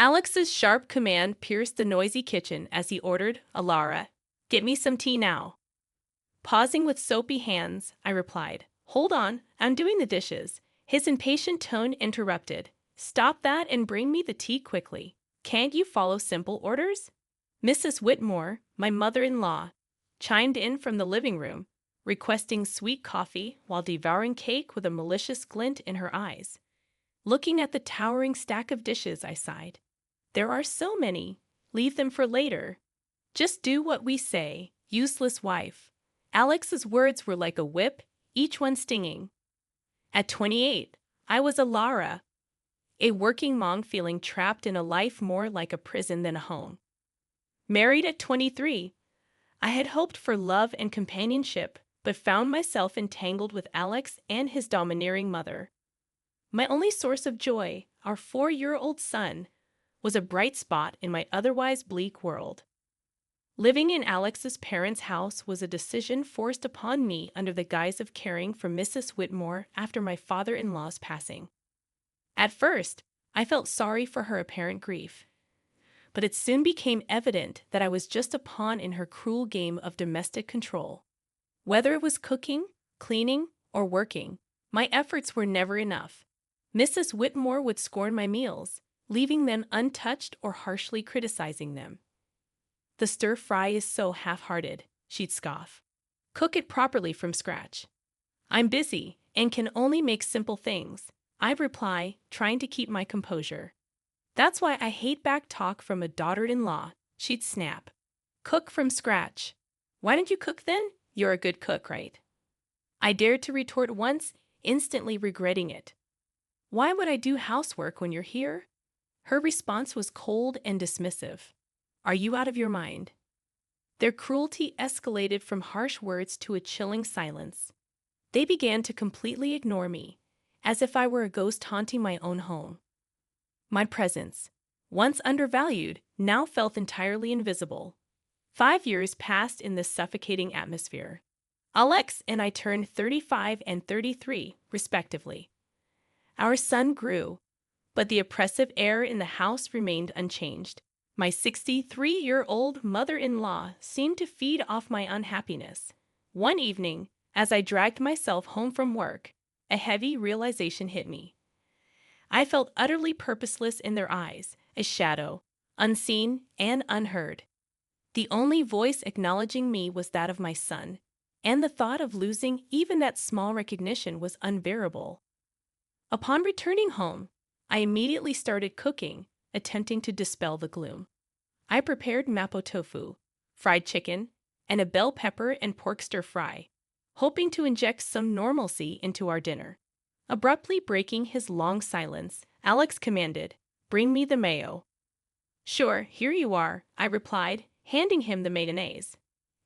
Alex's sharp command pierced the noisy kitchen as he ordered, "Alara, get me some tea now." Pausing with soapy hands, I replied, "Hold on, I'm doing the dishes." His impatient tone interrupted. "Stop that and bring me the tea quickly. Can't you follow simple orders?" Mrs. Whitmore, my mother-in-law, chimed in from the living room, requesting sweet coffee while devouring cake with a malicious glint in her eyes. Looking at the towering stack of dishes, I sighed. There are so many. Leave them for later. Just do what we say, useless wife. Alex's words were like a whip, each one stinging. At 28, I was a Lara, a working mom feeling trapped in a life more like a prison than a home. Married at 23, I had hoped for love and companionship, but found myself entangled with Alex and his domineering mother. My only source of joy, our 4-year-old son, was a bright spot in my otherwise bleak world. Living in Alex's parents' house was a decision forced upon me under the guise of caring for Mrs. Whitmore after my father-in-law's passing. At first, I felt sorry for her apparent grief, but it soon became evident that I was just a pawn in her cruel game of domestic control. Whether it was cooking, cleaning, or working, my efforts were never enough. Mrs. Whitmore would scorn my meals, leaving them untouched or harshly criticizing them. "The stir-fry is so half-hearted," she'd scoff. "Cook it properly from scratch." "I'm busy and can only make simple things," I'd reply, trying to keep my composure. "That's why I hate back talk from a daughter-in-law," she'd snap. "Cook from scratch. Why don't you cook then? You're a good cook, right?" I dared to retort once, instantly regretting it. "Why would I do housework when you're here?" Her response was cold and dismissive. "Are you out of your mind?" Their cruelty escalated from harsh words to a chilling silence. They began to completely ignore me, as if I were a ghost haunting my own home. My presence, once undervalued, now felt entirely invisible. 5 years passed in this suffocating atmosphere. Alex and I turned 35 and 33, respectively. Our son grew, but the oppressive air in the house remained unchanged. My 63-year-old mother-in-law seemed to feed off my unhappiness. One evening, as I dragged myself home from work, a heavy realization hit me. I felt utterly purposeless in their eyes, a shadow, unseen and unheard. The only voice acknowledging me was that of my son, and the thought of losing even that small recognition was unbearable. Upon returning home, I immediately started cooking, attempting to dispel the gloom. I prepared mapo tofu, fried chicken, and a bell pepper and pork stir-fry, hoping to inject some normalcy into our dinner. Abruptly breaking his long silence, Alex commanded, "Bring me the mayo." "Sure, here you are," I replied, handing him the mayonnaise.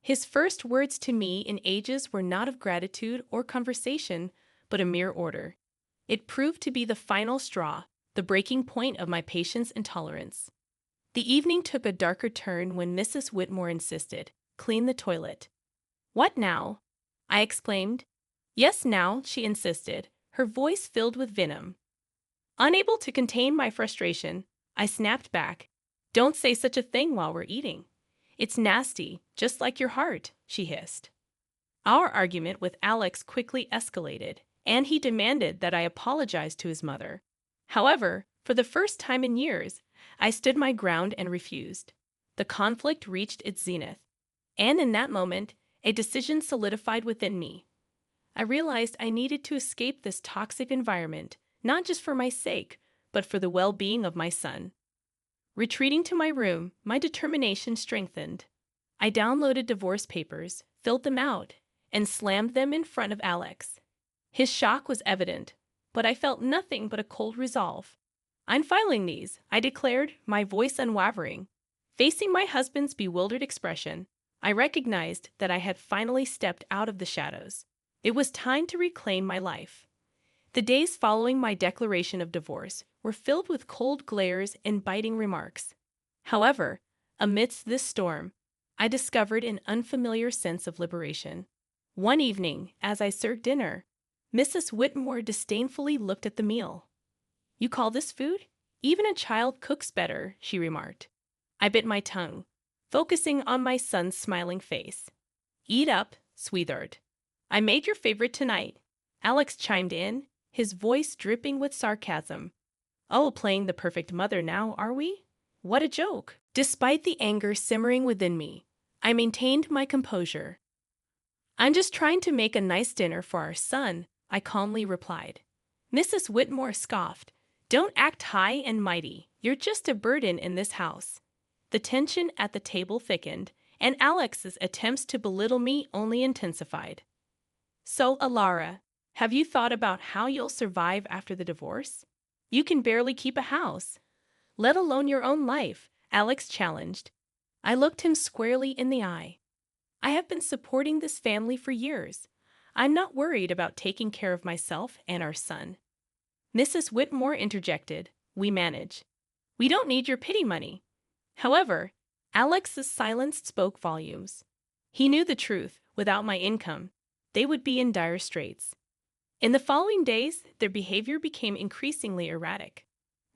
His first words to me in ages were not of gratitude or conversation, but a mere order. It proved to be the final straw, the breaking point of my patience and tolerance. The evening took a darker turn when Mrs. Whitmore insisted, "Clean the toilet." "What now?" I exclaimed. "Yes, now," she insisted, her voice filled with venom. Unable to contain my frustration, I snapped back, "Don't say such a thing while we're eating. It's nasty, just like your heart," she hissed. Our argument with Alex quickly escalated, and he demanded that I apologize to his mother. However, for the first time in years, I stood my ground and refused. The conflict reached its zenith, and in that moment, a decision solidified within me. I realized I needed to escape this toxic environment, not just for my sake, but for the well-being of my son. Retreating to my room, my determination strengthened. I downloaded divorce papers, filled them out, and slammed them in front of Alex. His shock was evident, but I felt nothing but a cold resolve. "I'm filing these," I declared, my voice unwavering. Facing my husband's bewildered expression, I recognized that I had finally stepped out of the shadows. It was time to reclaim my life. The days following my declaration of divorce were filled with cold glares and biting remarks. However, amidst this storm, I discovered an unfamiliar sense of liberation. One evening, as I served dinner, Mrs. Whitmore disdainfully looked at the meal. "You call this food? Even a child cooks better, she remarked. I bit my tongue, focusing on my son's smiling face. Eat up, sweetheart. I made your favorite tonight. Alex chimed in, his voice dripping with sarcasm. Oh, playing the perfect mother now, are we? What a joke. Despite the anger simmering within me, I maintained my composure. I'm just trying to make a nice dinner for our son, I calmly replied. Mrs. Whitmore scoffed. Don't act high and mighty. You're just a burden in this house. The tension at the table thickened, and Alex's attempts to belittle me only intensified. So, Alara, have you thought about how you'll survive after the divorce? You can barely keep a house, let alone your own life, Alex challenged. I looked him squarely in the eye. I have been supporting this family for years. I'm not worried about taking care of myself and our son. Mrs. Whitmore interjected, we manage. We don't need your pity money. However, Alex's silence spoke volumes. He knew the truth. Without my income, they would be in dire straits. In the following days, their behavior became increasingly erratic.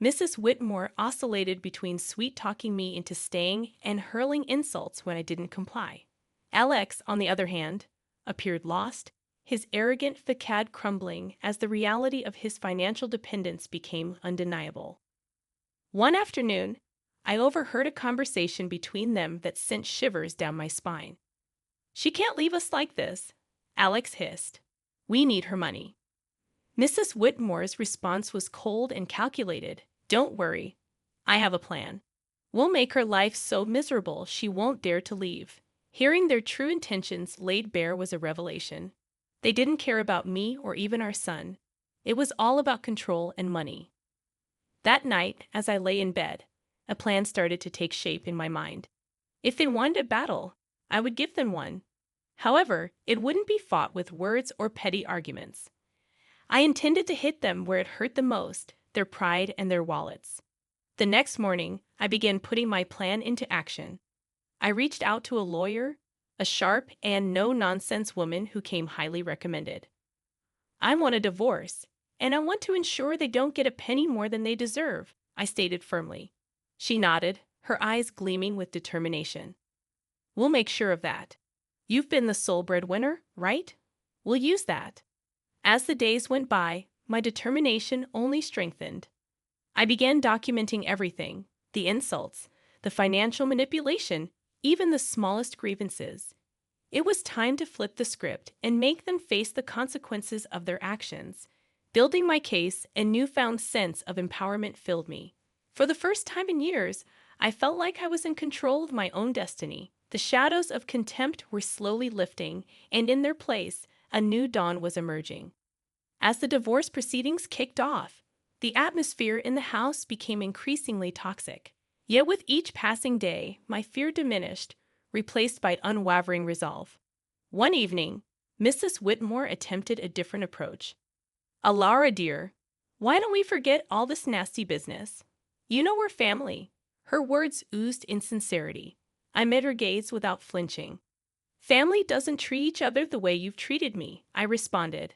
Mrs. Whitmore oscillated between sweet-talking me into staying and hurling insults when I didn't comply. Alex, on the other hand, appeared lost, his arrogant facade crumbling as the reality of his financial dependence became undeniable. One afternoon, I overheard a conversation between them that sent shivers down my spine. She can't leave us like this, Alex hissed. We need her money. Mrs. Whitmore's response was cold and calculated. Don't worry. I have a plan. We'll make her life so miserable she won't dare to leave. Hearing their true intentions laid bare was a revelation. They didn't care about me or even our son. It was all about control and money. That night, as I lay in bed, a plan started to take shape in my mind. If they wanted a battle, I would give them one. However, it wouldn't be fought with words or petty arguments. I intended to hit them where it hurt the most, their pride and their wallets. The next morning, I began putting my plan into action. I reached out to a lawyer, a sharp and no-nonsense woman who came highly recommended. I want a divorce, and I want to ensure they don't get a penny more than they deserve, I stated firmly. She nodded, her eyes gleaming with determination. We'll make sure of that. You've been the sole breadwinner, right? We'll use that. As the days went by, my determination only strengthened. I began documenting everything, the insults, the financial manipulation, even the smallest grievances. It was time to flip the script and make them face the consequences of their actions. Building my case, a newfound sense of empowerment filled me. For the first time in years, I felt like I was in control of my own destiny. The shadows of contempt were slowly lifting, and in their place, a new dawn was emerging. As the divorce proceedings kicked off, the atmosphere in the house became increasingly toxic. Yet with each passing day, my fear diminished, replaced by unwavering resolve. One evening, Mrs. Whitmore attempted a different approach. Alara, dear, why don't we forget all this nasty business? You know we're family. Her words oozed insincerity. I met her gaze without flinching. Family doesn't treat each other the way you've treated me, I responded.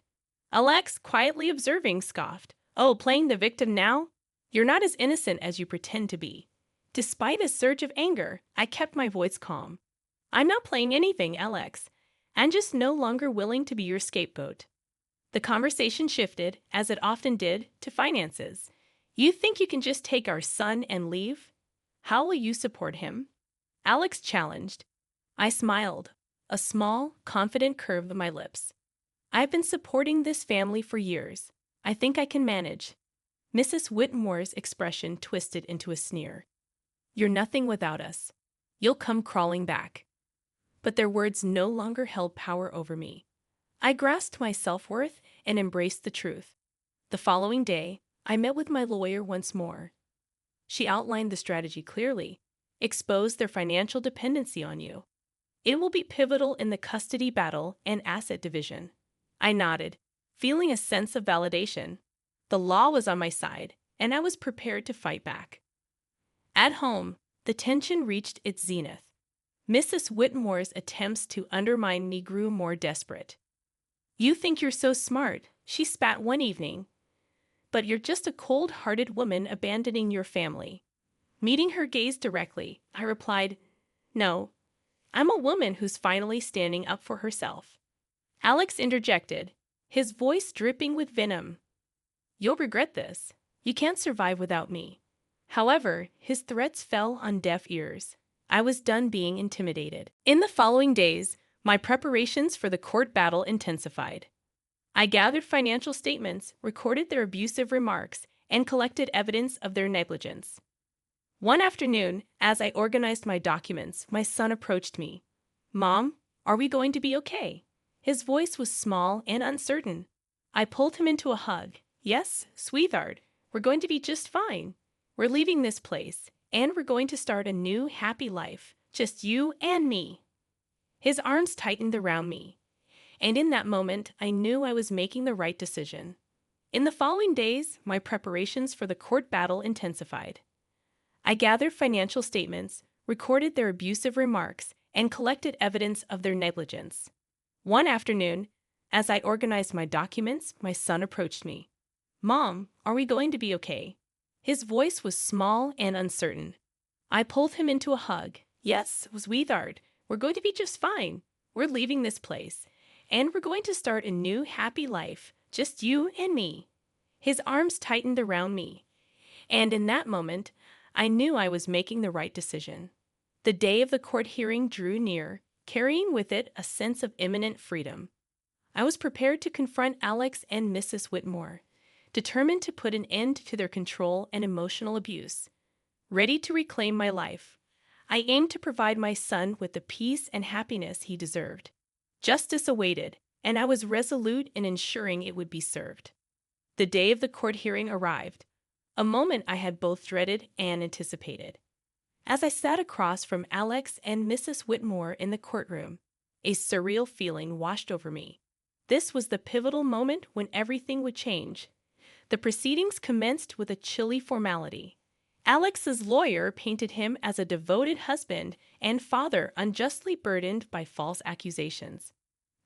Alex, quietly observing, scoffed. Oh, playing the victim now? You're not as innocent as you pretend to be. Despite a surge of anger, I kept my voice calm. I'm not playing anything, Alex. I'm just no longer willing to be your scapegoat. The conversation shifted, as it often did, to finances. You think you can just take our son and leave? How will you support him? Alex challenged. I smiled, a small, confident curve of my lips. I've been supporting this family for years. I think I can manage. Mrs. Whitmore's expression twisted into a sneer. You're nothing without us. You'll come crawling back. But their words no longer held power over me. I grasped my self-worth and embraced the truth. The following day, I met with my lawyer once more. She outlined the strategy clearly, exposed their financial dependency on you. It will be pivotal in the custody battle and asset division. I nodded, feeling a sense of validation. The law was on my side, and I was prepared to fight back. At home, the tension reached its zenith. Mrs. Whitmore's attempts to undermine me grew more desperate. You think you're so smart, she spat one evening. but you're just a cold-hearted woman abandoning your family. Meeting her gaze directly, I replied, "No, I'm a woman who's finally standing up for herself." Alex interjected, his voice dripping with venom. "You'll regret this. You can't survive without me." However, his threats fell on deaf ears. I was done being intimidated. In the following days, my preparations for the court battle intensified. I gathered financial statements, recorded their abusive remarks, and collected evidence of their negligence. One afternoon, as I organized my documents, my son approached me. "Mom, are we going to be okay?" His voice was small and uncertain. I pulled him into a hug. "Yes, sweetheart, we're going to be just fine. We're leaving this place, and we're going to start a new, happy life, just you and me." His arms tightened around me, and in that moment, I knew I was making the right decision. In the following days, my preparations for the court battle intensified. I gathered financial statements, recorded their abusive remarks, and collected evidence of their negligence. One afternoon, as I organized my documents, my son approached me. "Mom, are we going to be okay?" His voice was small and uncertain. I pulled him into a hug. "Yes, sweetheart, we're going to be just fine. We're leaving this place, and we're going to start a new, happy life, just you and me." His arms tightened around me, and in that moment, I knew I was making the right decision. The day of the court hearing drew near, carrying with it a sense of imminent freedom. I was prepared to confront Alex and Mrs. Whitmore, determined to put an end to their control and emotional abuse. Ready to reclaim my life, I aimed to provide my son with the peace and happiness he deserved. Justice awaited, and I was resolute in ensuring it would be served. The day of the court hearing arrived, a moment I had both dreaded and anticipated. As I sat across from Alex and Mrs. Whitmore in the courtroom, a surreal feeling washed over me. This was the pivotal moment when everything would change. The proceedings commenced with a chilly formality. Alex's lawyer painted him as a devoted husband and father unjustly burdened by false accusations.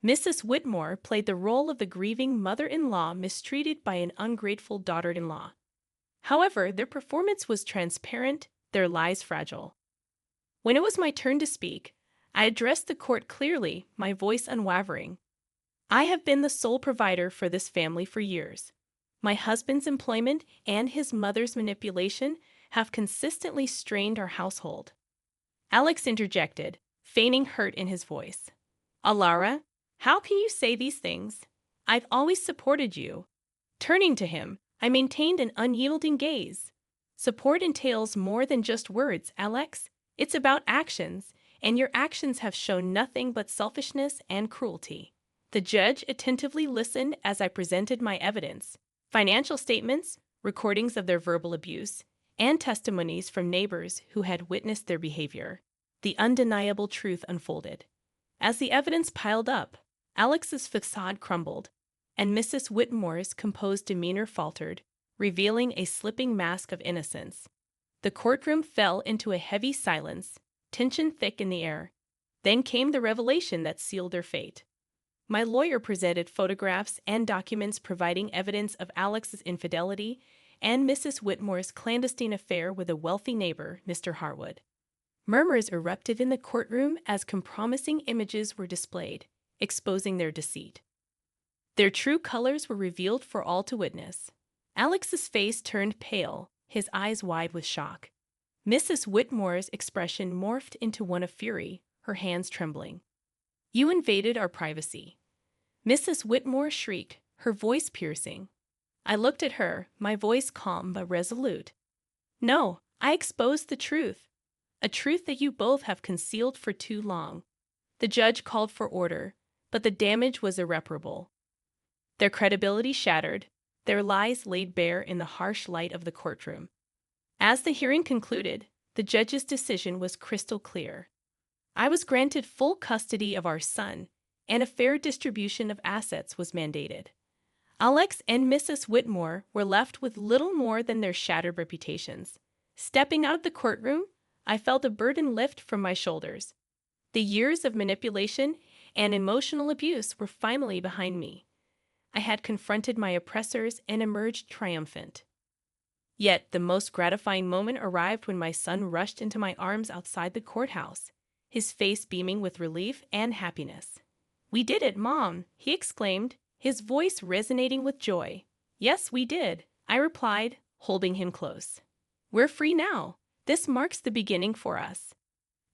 Mrs. Whitmore played the role of the grieving mother-in-law mistreated by an ungrateful daughter-in-law. However, their performance was transparent, their lies fragile. When it was my turn to speak, I addressed the court clearly, my voice unwavering. "I have been the sole provider for this family for years. My husband's employment and his mother's manipulation have consistently strained our household." Alex interjected, feigning hurt in his voice. "Alara, how can you say these things? I've always supported you." Turning to him, I maintained an unyielding gaze. "Support entails more than just words, Alex. It's about actions, and your actions have shown nothing but selfishness and cruelty." The judge attentively listened as I presented my evidence, financial statements, recordings of their verbal abuse, and testimonies from neighbors who had witnessed their behavior. The undeniable truth unfolded. As the evidence piled up, Alex's facade crumbled, and Mrs. Whitmore's composed demeanor faltered, revealing a slipping mask of innocence. The courtroom fell into a heavy silence, tension thick in the air. Then came the revelation that sealed their fate. My lawyer presented photographs and documents providing evidence of Alex's infidelity and Mrs. Whitmore's clandestine affair with a wealthy neighbor, Mr. Harwood. Murmurs erupted in the courtroom as compromising images were displayed, exposing their deceit. Their true colors were revealed for all to witness. Alex's face turned pale, his eyes wide with shock. Mrs. Whitmore's expression morphed into one of fury, her hands trembling. "You invaded our privacy." Mrs. Whitmore shrieked, her voice piercing. I looked at her, my voice calm but resolute. "No, I exposed the truth, a truth that you both have concealed for too long." The judge called for order, but the damage was irreparable. Their credibility shattered, their lies laid bare in the harsh light of the courtroom. As the hearing concluded, the judge's decision was crystal clear. I was granted full custody of our son, and a fair distribution of assets was mandated. Alex and Mrs. Whitmore were left with little more than their shattered reputations. Stepping out of the courtroom, I felt a burden lift from my shoulders. The years of manipulation and emotional abuse were finally behind me. I had confronted my oppressors and emerged triumphant. Yet the most gratifying moment arrived when my son rushed into my arms outside the courthouse, his face beaming with relief and happiness. "We did it, Mom!" he exclaimed, his voice resonating with joy. "Yes, we did," I replied, holding him close. "We're free now. This marks the beginning for us."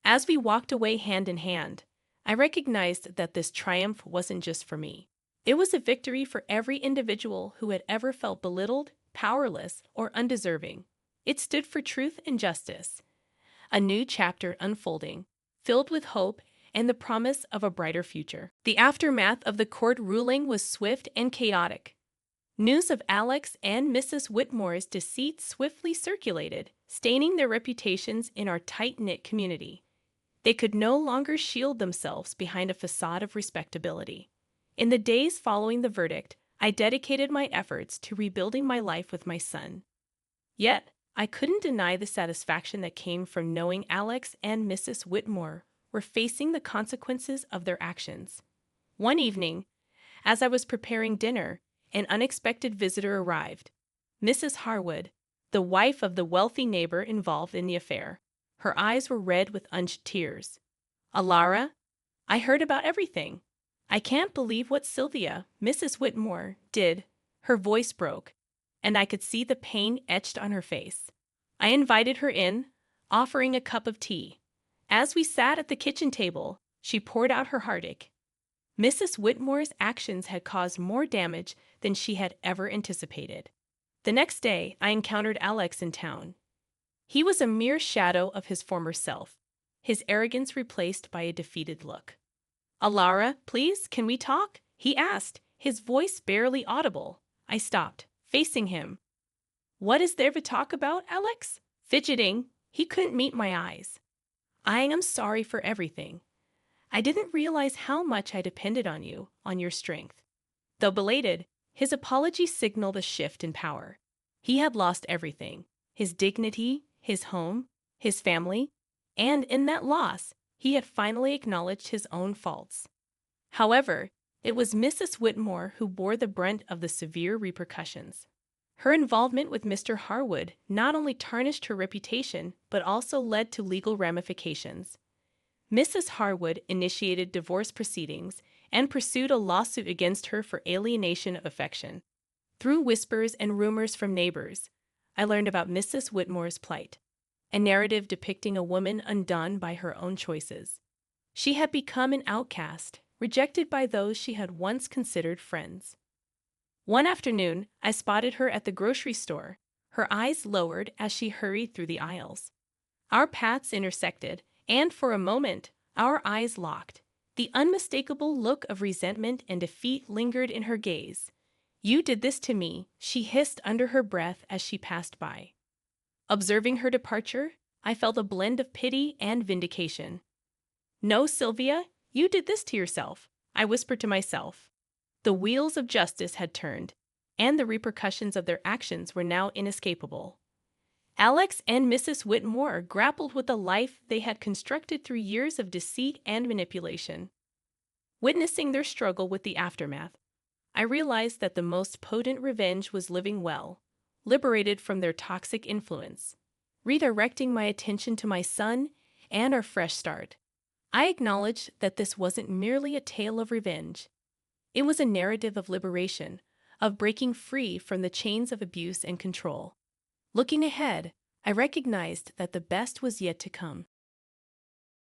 As we walked away hand in hand, I recognized that this triumph wasn't just for me. It was a victory for every individual who had ever felt belittled, powerless, or undeserving. It stood for truth and justice. A new chapter unfolding, filled with hope and the promise of a brighter future. The aftermath of the court ruling was swift and chaotic. News of Alex and Mrs. Whitmore's deceit swiftly circulated, staining their reputations in our tight-knit community. They could no longer shield themselves behind a facade of respectability. In the days following the verdict, I dedicated my efforts to rebuilding my life with my son. Yet, I couldn't deny the satisfaction that came from knowing Alex and Mrs. Whitmore were facing the consequences of their actions. One evening, as I was preparing dinner, an unexpected visitor arrived. Mrs. Harwood, the wife of the wealthy neighbor involved in the affair. Her eyes were red with unshed tears. "Alara, I heard about everything. I can't believe what Sylvia, Mrs. Whitmore, did." Her voice broke, and I could see the pain etched on her face. I invited her in, offering a cup of tea. As we sat at the kitchen table, she poured out her heartache. Mrs. Whitmore's actions had caused more damage than she had ever anticipated. The next day, I encountered Alex in town. He was a mere shadow of his former self, his arrogance replaced by a defeated look. "Alara, please, can we talk?" he asked, his voice barely audible. I stopped, facing him. "What is there to talk about, Alex?" Fidgeting, he couldn't meet my eyes. "I am sorry for everything. I didn't realize how much I depended on you, on your strength." Though belated, his apology signaled a shift in power. He had lost everything: his dignity, his home, his family, and in that loss, he had finally acknowledged his own faults. However, it was Mrs. Whitmore who bore the brunt of the severe repercussions. Her involvement with Mr. Harwood not only tarnished her reputation, but also led to legal ramifications. Mrs. Harwood initiated divorce proceedings and pursued a lawsuit against her for alienation of affection. Through whispers and rumors from neighbors, I learned about Mrs. Whitmore's plight, a narrative depicting a woman undone by her own choices. She had become an outcast, rejected by those she had once considered friends. One afternoon, I spotted her at the grocery store, her eyes lowered as she hurried through the aisles. Our paths intersected, and for a moment, our eyes locked. The unmistakable look of resentment and defeat lingered in her gaze. "You did this to me," she hissed under her breath as she passed by. Observing her departure, I felt a blend of pity and vindication. "No, Sylvia, you did this to yourself," I whispered to myself. The wheels of justice had turned, and the repercussions of their actions were now inescapable. Alex and Mrs. Whitmore grappled with the life they had constructed through years of deceit and manipulation. Witnessing their struggle with the aftermath, I realized that the most potent revenge was living well, liberated from their toxic influence. Redirecting my attention to my son and our fresh start, I acknowledged that this wasn't merely a tale of revenge. It was a narrative of liberation, of breaking free from the chains of abuse and control. Looking ahead, I recognized that the best was yet to come.